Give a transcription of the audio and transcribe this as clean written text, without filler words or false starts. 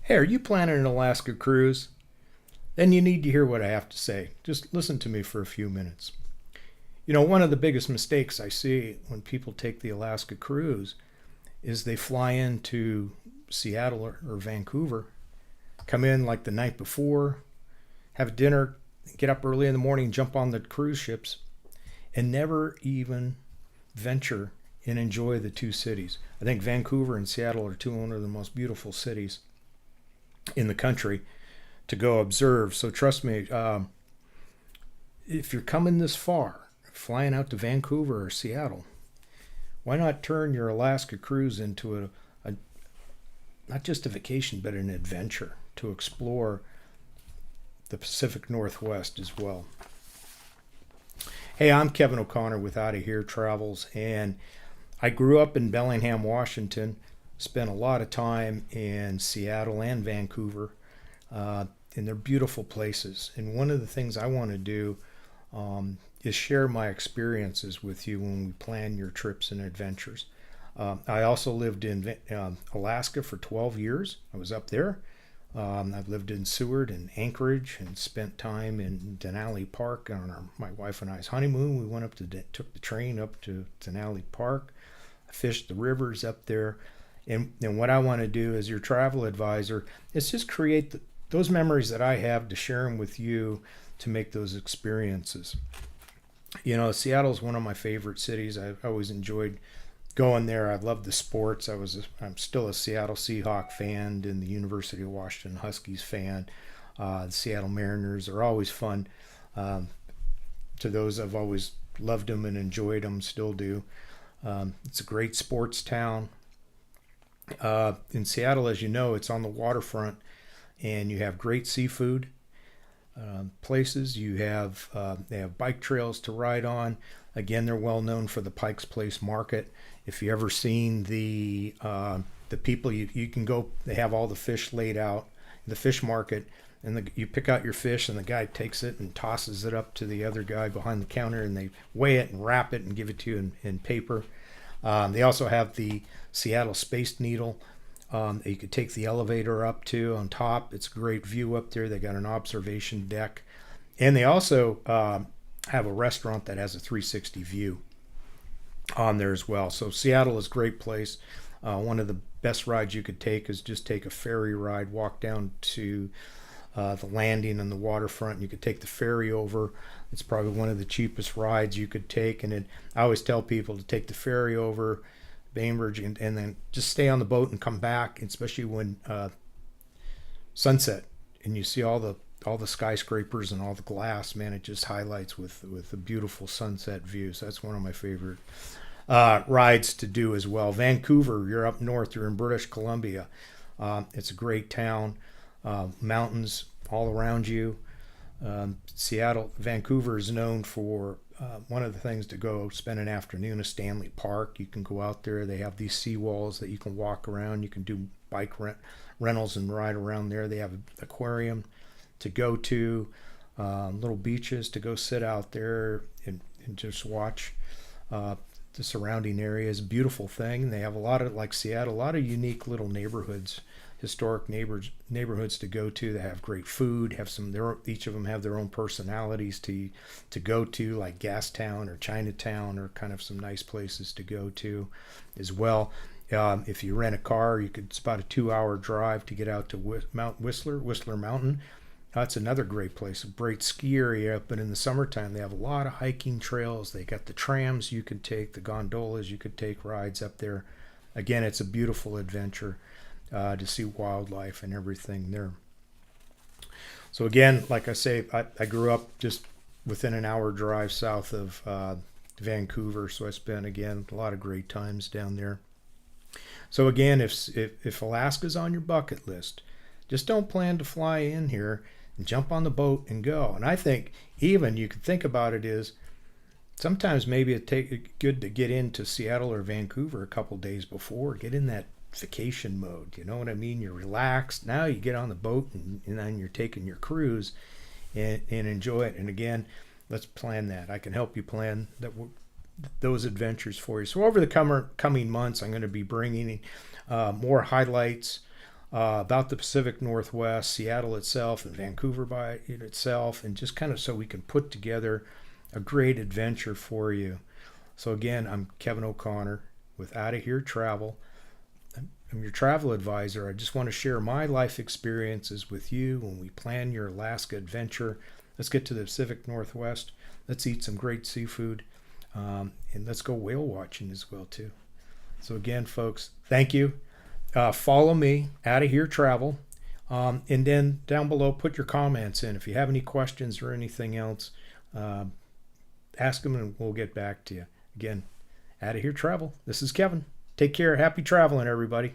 Hey, are you planning an Alaska cruise? Then you need to hear what I have to say. Just listen to me for a few minutes. One of the biggest mistakes I see when people take the Alaska cruise is they fly into Seattle or Vancouver, come in like the night before, have dinner, get up early in the morning, jump on the cruise ships, and never even venture and enjoy the two cities. I think Vancouver and Seattle are one of the most beautiful cities in the country to go observe. So trust me, if you're coming this far, flying out to Vancouver or Seattle, why not turn your Alaska cruise into a not just a vacation, but an adventure to explore the Pacific Northwest as well. Hey, I'm Kevin O'Connor with Out of Here Travels, and I grew up in Bellingham, Washington, spent a lot of time in Seattle and Vancouver, and they're beautiful places. And one of the things I want to do is share my experiences with you when we plan your trips and adventures. I also lived in Alaska for 12 years. I was up there. I've lived in Seward and Anchorage and spent time in Denali Park on my wife and I's honeymoon. We went took the train up to Denali Park. I fished the rivers up there. And what I want to do as your travel advisor is just create those memories that I have to share them with you to make those experiences. Seattle is one of my favorite cities. I've always enjoyed going there. I love the sports. I'm still a Seattle Seahawk fan and the University of Washington Huskies fan. The Seattle Mariners are always fun. To those, I've always loved them and enjoyed them, still do. It's a great sports town. In Seattle, as you know, it's on the waterfront, and you have great seafood places. They have bike trails to ride on. Again, they're well known for the Pike's Place Market. If you ever seen the people, you can go. They have all the fish laid out, the fish market, and you pick out your fish, and the guy takes it and tosses it up to the other guy behind the counter, and they weigh it and wrap it and give it to you in paper. They also have the Seattle Space Needle. You could take the elevator up to on top. It's a great view up there. They got an observation deck, and they also have a restaurant that has a 360 view on there as well. So Seattle is a great place. One of the best rides you could take is just take a ferry ride, walk down to the landing on the waterfront. You could take the ferry over. It's probably one of the cheapest rides you could take. And I always tell people to take the ferry over Bainbridge and then just stay on the boat and come back, especially when sunset and you see all the skyscrapers and all the glass. Man, it just highlights with a beautiful sunset view. So that's one of my favorite rides to do as well. Vancouver, you're up north. You're in British Columbia. It's a great town. Mountains all around you. Vancouver is known for one of the things to go spend an afternoon is Stanley Park. You can go out there. They have these seawalls that you can walk around. You can do bike rentals and ride around there. They have an aquarium to go to, little beaches to go sit out there and just watch the surrounding areas. Beautiful thing. They have a lot of, like Seattle, a lot of unique little neighborhoods, historic neighborhoods to go to. They have great food. Each of them have their own personalities to go to, like Gastown or Chinatown, or kind of some nice places to go to as well. If you rent a car, it's about a 2-hour drive to get out to Mount Whistler Mountain. That's another great place, a great ski area. But in the summertime, they have a lot of hiking trails. They got the trams you could take, the gondolas you could take, rides up there. Again, it's a beautiful adventure to see wildlife and everything there. So again, like I say, I grew up just within an hour drive south of Vancouver, so I spent, again, a lot of great times down there. So again, if Alaska's on your bucket list, just don't plan to fly in here and jump on the boat and go. And I think even you could think about it is sometimes maybe it's good to get into Seattle or Vancouver a couple days before, get in that vacation mode. You know what I mean? You're relaxed. Now you get on the boat and then you're taking your cruise and enjoy it. And again, let's plan that. I can help you plan those adventures for you. So over the coming months, I'm going to be bringing more highlights about the Pacific Northwest, Seattle itself, and Vancouver by it itself, and just kind of so we can put together a great adventure for you. So again, I'm Kevin O'Connor with Out of Here Travel. I'm your travel advisor. I just want to share my life experiences with you when we plan your Alaska adventure. Let's get to the Pacific Northwest. Let's eat some great seafood, and let's go whale watching as well too. So again, folks, thank you. Follow me, Out of Here Travel, and then down below, put your comments in. If you have any questions or anything else, ask them and we'll get back to you. Again, Out of Here Travel. This is Kevin. Take care. Happy traveling, everybody.